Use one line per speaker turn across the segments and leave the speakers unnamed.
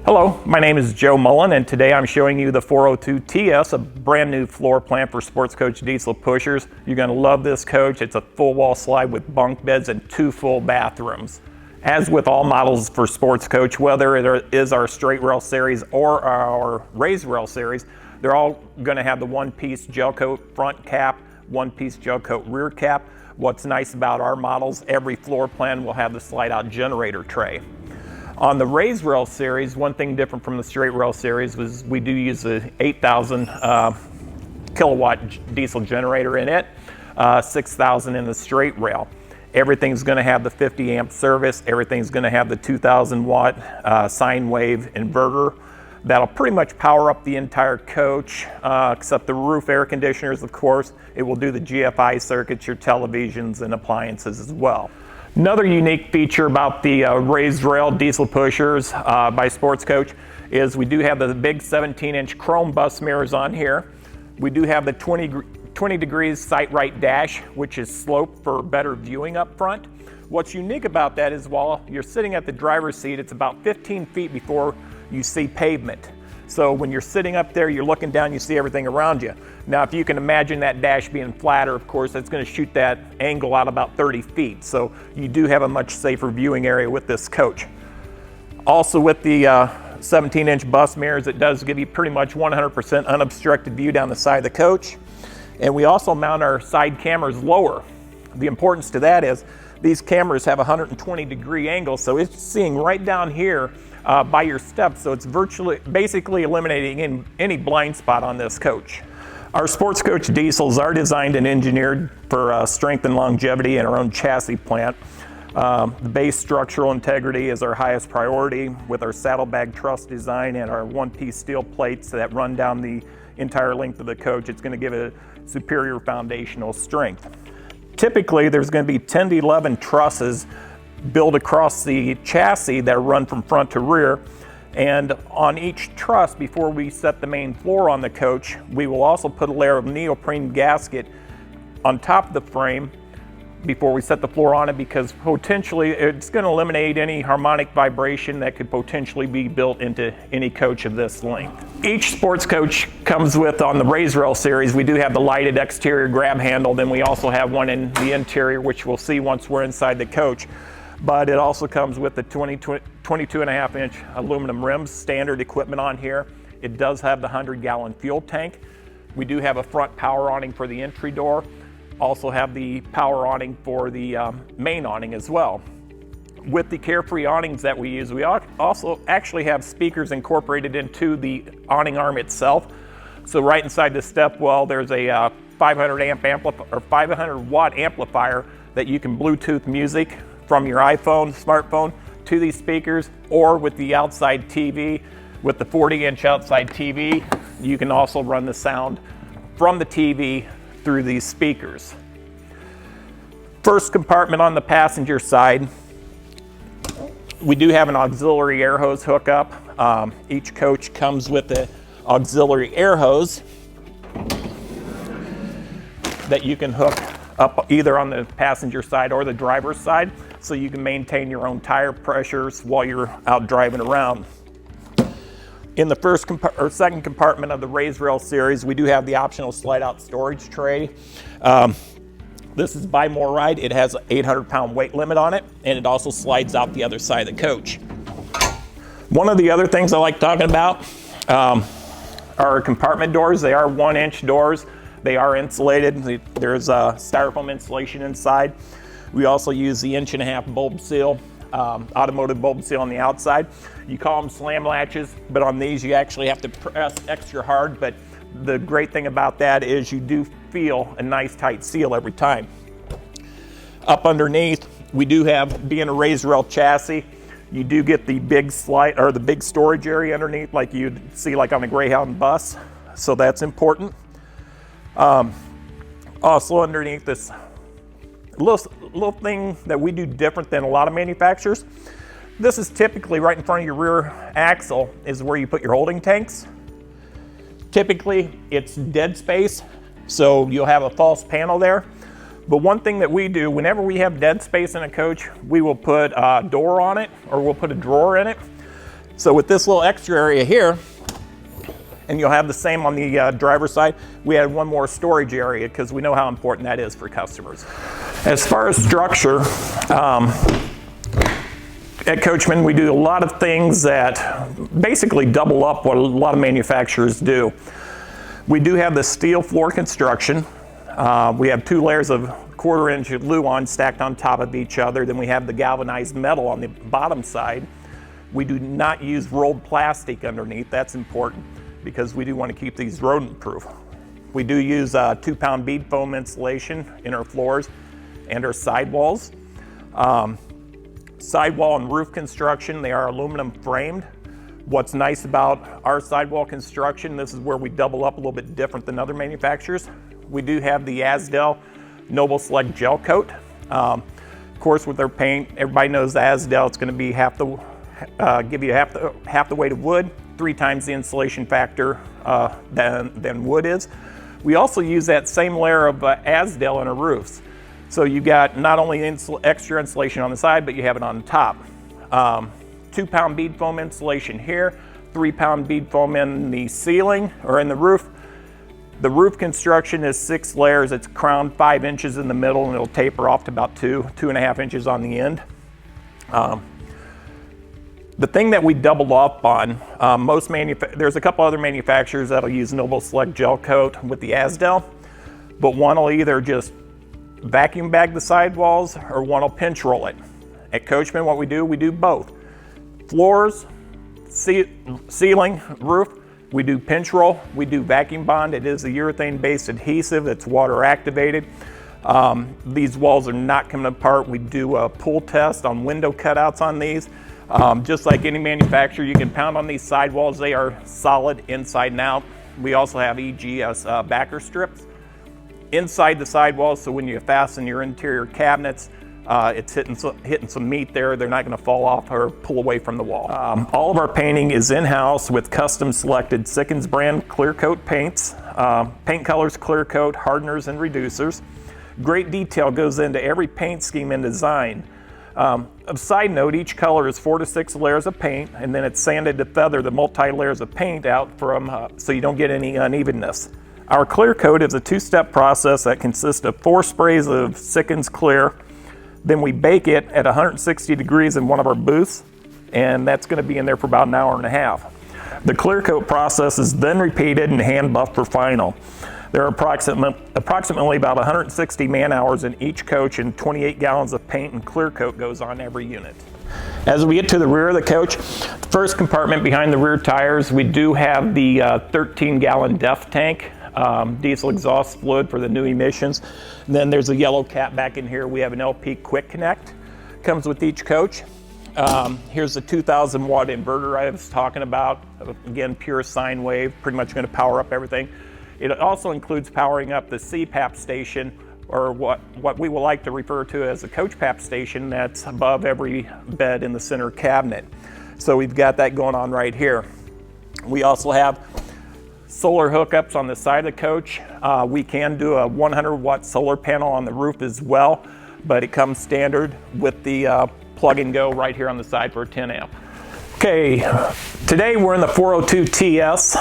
Hello, my name is Joe Mullen, and today I'm showing you the 402 TS, a brand new floor plan for Sportscoach diesel pushers. You're going to love this coach. It's a full wall slide with bunk beds and 2 full bathrooms. As with all models for Sportscoach, whether it is our straight rail series or our raised rail series, they're all going to have the one-piece gel coat front cap, one-piece gel coat rear cap. What's nice about our models, every floor plan will have the slide-out generator tray. On the raised rail series, one thing different from the straight rail series was we do use the 8,000 kilowatt diesel generator in it, 6,000 in the straight rail. Everything's going to have the 50 amp service. Everything's going to have the 2,000 watt sine wave inverter. That'll pretty much power up the entire coach, except the roof air conditioners, of course. It will do the GFI circuits, your televisions and appliances as well. Another unique feature about the raised rail diesel pushers by Sportscoach is we do have the big 17-inch chrome bus mirrors on here. We do have the 20 degrees sight right dash, which is sloped for better viewing up front. What's unique about that is while you're sitting at the driver's seat, it's about 15 feet before you see pavement. So when you're sitting up there, you're looking down, you see everything around you. Now, if you can imagine that dash being flatter, of course, that's going to shoot that angle out about 30 feet. So you do have a much safer viewing area with this coach. Also with the 17-inch bus mirrors, it does give you pretty much 100% unobstructed view down the side of the coach. And we also mount our side cameras lower. The importance to that is these cameras have a 120-degree angle, so it's seeing right down here by your steps, so it's basically eliminating any blind spot on this coach. Our Sportscoach diesels are designed and engineered for strength and longevity in our own chassis plant. The base structural integrity is our highest priority with our saddlebag truss design and our one-piece steel plates that run down the entire length of the coach. It's going to give it a superior foundational strength. Typically, there's going to be 10 to 11 trusses built across the chassis that run from front to rear. And on each truss, before we set the main floor on the coach, we will also put a layer of neoprene gasket on top of the frame before we set the floor on it, because potentially it's going to eliminate any harmonic vibration that could potentially be built into any coach of this length. Each Sportscoach comes with, on the raised rail series, we do have the lighted exterior grab handle, then we also have one in the interior, which we'll see once we're inside the coach. But it also comes with the 22.5-inch aluminum rims, standard equipment on here. It does have the 100-gallon fuel tank. We do have a front power awning for the entry door. Also have the power awning for the main awning as well. With the Carefree awnings that we use, we also actually have speakers incorporated into the awning arm itself. So right inside the step well, there's a 500 watt amplifier that you can Bluetooth music from your iPhone, smartphone to these speakers, or with the outside TV, with the 40-inch outside TV, you can also run the sound from the TV through these speakers. First compartment on the passenger side, we do have an auxiliary air hose hookup. Each coach comes with an auxiliary air hose that you can hook up either on the passenger side or the driver's side, so you can maintain your own tire pressures while you're out driving around. In the second compartment of the raised rail series, we do have the optional slide-out storage tray. This is by Ride. It has an 800-pound weight limit on it, and it also slides out the other side of the coach. One of the other things I like talking about are compartment doors. They are 1-inch doors. They are insulated. There's a styrofoam insulation inside. We also use the 1.5-inch bulb seal, automotive bulb seal on the outside. You call them slam latches, but on these you actually have to press extra hard. But the great thing about that is you do feel a nice tight seal every time. Up underneath, we do have, being a raised rail chassis, you do get the big slide or the big storage area underneath, like you'd see like on a Greyhound bus. So that's important. Also underneath this little thing that we do different than a lot of manufacturers. This is typically right in front of your rear axle is where you put your holding tanks. Typically it's dead space, so you'll have a false panel there. But one thing that we do, whenever we have dead space in a coach, we will put a door on it, or we'll put a drawer in it. So with this little extra area here, and you'll have the same on the driver's side, we had one more storage area because we know how important that is for customers. As far as structure, at Coachmen, we do a lot of things that basically double up what a lot of manufacturers do. We do have the steel floor construction. We have 2 layers of 1/4 inch Luan stacked on top of each other. Then we have the galvanized metal on the bottom side. We do not use rolled plastic underneath. That's important because we do want to keep these rodent proof. We do use 2-pound bead foam insulation in our floors and our sidewalls. Sidewall and roof construction, they are aluminum framed. What's nice about our sidewall construction, this is where we double up a little bit different than other manufacturers. We do have the Azdel Noble Select gel coat. Of course, with their paint, everybody knows the Azdel, it's going to be give you half the weight of wood, 3 times the insulation factor than wood is. We also use that same layer of Azdel in our roofs. So you got not only extra insulation on the side, but you have it on the top. 2-pound bead foam insulation here, 3-pound bead foam in the ceiling or in the roof. The roof construction is 6 layers. It's crowned 5 inches in the middle, and it'll taper off to about 2.5 inches on the end. The thing that we doubled up on, there's a couple other manufacturers that'll use Noble Select gel coat with the Azdel, but one will either just vacuum bag the sidewalls or one will pinch roll it. At Coachmen, what we do both. Floors, ceiling, roof, we do pinch roll, we do vacuum bond. It is a urethane-based adhesive, it's water activated. These walls are not coming apart. We do a pull test on window cutouts on these. Just like any manufacturer, you can pound on these sidewalls. They are solid inside and out. We also have EGS backer strips inside the sidewalls, so when you fasten your interior cabinets, it's hitting some meat there. They're not going to fall off or pull away from the wall. All of our painting is in-house with custom selected Sickens brand clear coat paints, paint colors, clear coat, hardeners, and reducers. Great detail goes into every paint scheme and design. A side note, each color is 4 to 6 layers of paint, and then it's sanded to feather the multi-layers of paint out so you don't get any unevenness. Our clear coat is a 2-step process that consists of 4 sprays of Sickens clear. Then we bake it at 160 degrees in one of our booths, and that's going to be in there for about an hour and a half. The clear coat process is then repeated and hand buffed for final. There are approximately about 160 man-hours in each coach, and 28 gallons of paint and clear coat goes on every unit. As we get to the rear of the coach, the first compartment behind the rear tires, we do have the 13-gallon DEF tank, diesel exhaust fluid for the new emissions. And then there's a yellow cap back in here. We have an LP Quick Connect, comes with each coach. Here's the 2,000 watt inverter I was talking about. Again, pure sine wave, pretty much going to power up everything. It also includes powering up the CPAP station, or what we will like to refer to as the coach PAP station, that's above every bed in the center cabinet. So we've got that going on right here. We also have solar hookups on the side of the coach. We can do a 100 watt solar panel on the roof as well, but it comes standard with the plug and go right here on the side for a 10 amp. Okay, today we're in the 402 TS.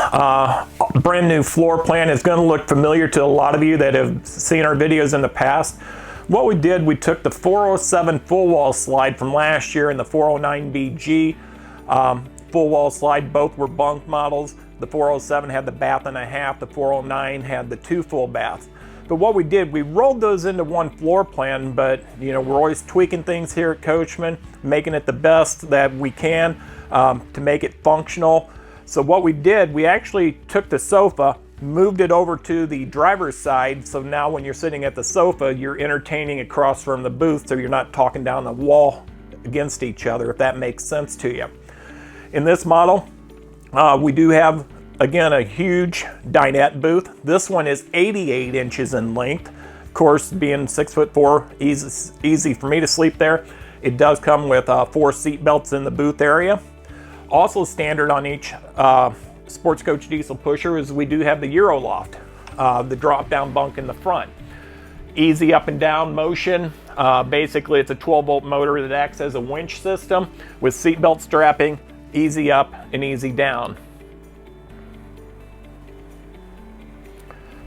Brand new floor plan. Is going to look familiar to a lot of you that have seen our videos in the past. What we did, we took the 407 full wall slide from last year and the 409 BG full wall slide. Both were bunk models. The 407 had the bath and a half. The 409 had the 2 full baths. But what we did, we rolled those into one floor plan, but we're always tweaking things here at Coachmen, making it the best that we can to make it functional. So what we did, we actually took the sofa, moved it over to the driver's side, so now when you're sitting at the sofa, you're entertaining across from the booth, so you're not talking down the wall against each other, if that makes sense to you. In this model, we do have, again, a huge dinette booth. This one is 88 inches in length. Of course, being 6'4", easy for me to sleep there. It does come with 4 seat belts in the booth area. Also standard on each Sportscoach diesel pusher is we do have the Euro Loft, the drop-down bunk in the front. Easy up and down motion. Basically, it's a 12-volt motor that acts as a winch system with seat belt strapping, easy up and easy down.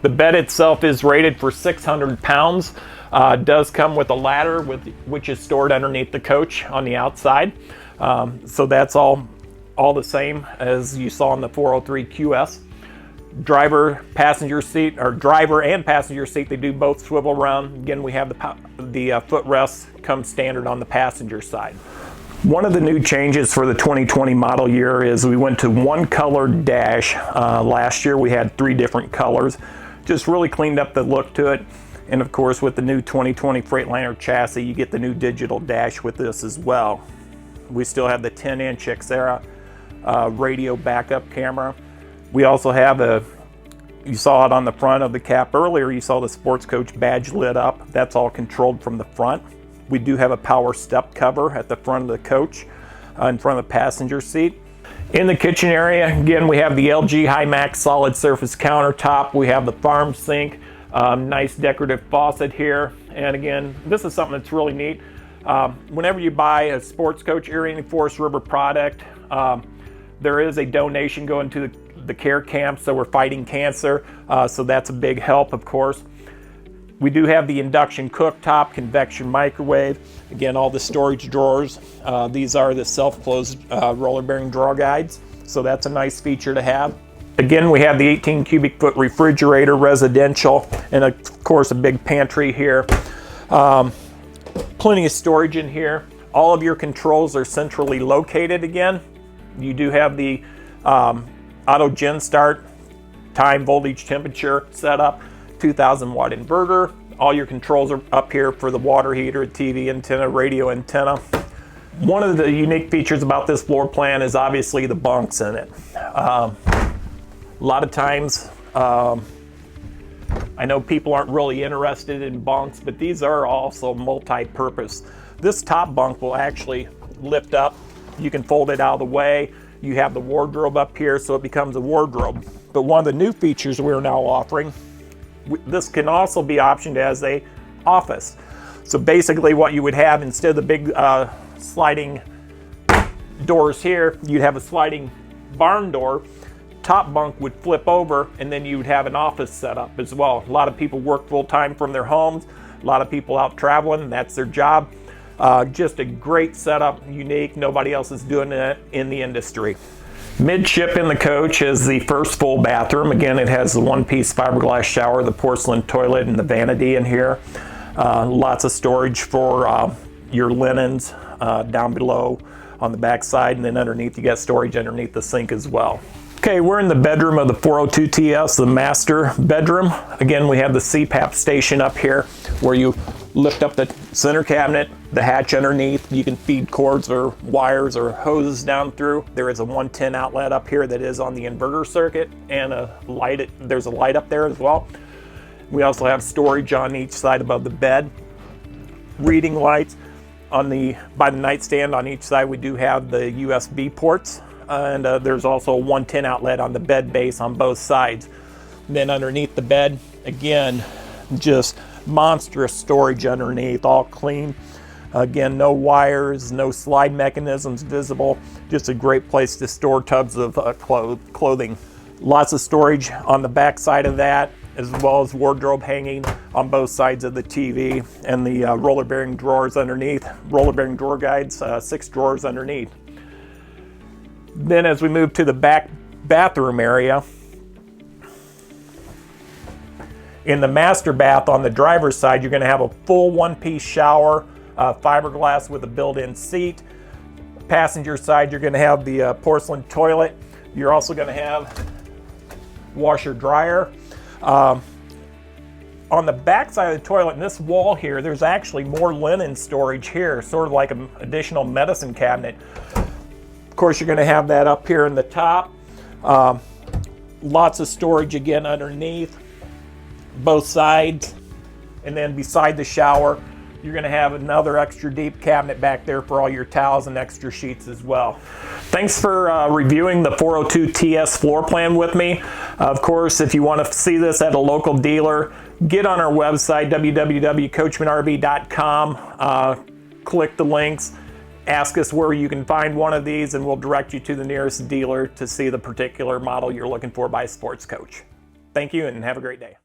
The bed itself is rated for 600 pounds. Does come with a ladder which is stored underneath the coach on the outside. So that's all the same as you saw in the 403 QS. Driver and passenger seat, they do both swivel around. Again, we have the footrests come standard on the passenger side. One of the new changes for the 2020 model year is we went to one color dash. Last year we had 3 different colors. Just really cleaned up the look to it. And of course, with the new 2020 Freightliner chassis, you get the new digital dash with this as well. We still have the 10-inch Xera radio backup camera. We also have you saw it on the front of the cap earlier, you saw the Sportscoach badge lit up. That's all controlled from the front. We do have a power step cover at the front of the coach, in front of the passenger seat. In the kitchen area, again, we have the LG HiMax solid surface countertop. We have the farm sink, nice decorative faucet here. And again, this is something that's really neat. Whenever you buy a Sportscoach Erie Forest River product, there is a donation going to the care camp, so we're fighting cancer. So that's a big help, of course. We do have the induction cooktop, convection microwave. Again, all the storage drawers. These are the self-closed roller bearing drawer guides. So that's a nice feature to have. Again, we have the 18 cubic foot refrigerator, residential, and of course a big pantry here. Plenty of storage in here. All of your controls are centrally located again. You do have the auto gen start, time, voltage, temperature setup. 2,000 watt inverter. All your controls are up here for the water heater, TV antenna, radio antenna. One of the unique features about this floor plan is obviously the bunks in it. A lot of times, I know people aren't really interested in bunks, but these are also multi-purpose. This top bunk will actually lift up. You can fold it out of the way. You have the wardrobe up here, so it becomes a wardrobe. But one of the new features we're now offering, this can also be optioned as a office. So basically what you would have, instead of the big sliding doors here, you'd have a sliding barn door. Top bunk would flip over, and then you would have an office set up as well. A lot of people work full-time from their homes. A lot of people out traveling, that's their job. Just a great setup, unique. Nobody else is doing it in the industry. Midship in the coach is the first full bathroom. Again, it has the one-piece fiberglass shower, the porcelain toilet, and the vanity in here. Lots of storage for your linens down below on the back side, and then underneath you got storage underneath the sink as well. Okay, we're in the bedroom of the 402 TS, the master bedroom. Again, we have the CPAP station up here where you lift up the center cabinet, the hatch underneath. You can feed cords or wires or hoses down through. There is a 110 outlet up here that is on the inverter circuit, and there's a light up there as well. We also have storage on each side above the bed. Reading lights by the nightstand on each side. We do have the USB ports, and there's also a 110 outlet on the bed base on both sides. And then underneath the bed, again, just monstrous storage underneath, all clean. Again, no wires, no slide mechanisms visible. Just a great place to store tubs of clothing. Lots of storage on the back side of that, as well as wardrobe hanging on both sides of the TV, and the roller bearing drawers underneath. Roller bearing drawer guides, 6 drawers underneath. Then as we move to the back bathroom area, in the master bath on the driver's side, you're going to have a full one-piece shower, fiberglass with a built-in seat. Passenger side, you're going to have the porcelain toilet. You're also going to have washer dryer. On the back side of the toilet, in this wall here, there's actually more linen storage here, sort of like an additional medicine cabinet. Of course, you're going to have that up here in the top. Lots of storage again underneath both sides, and then beside the shower you're going to have another extra deep cabinet back there for all your towels and extra sheets as well. Thanks for reviewing the 402 TS floor plan with me. Of course, if you want to see this at a local dealer, get on our website www.coachmenrv.com, click the links, ask us where you can find one of these and we'll direct you to the nearest dealer to see the particular model you're looking for by Sports Coach. Thank you and have a great day.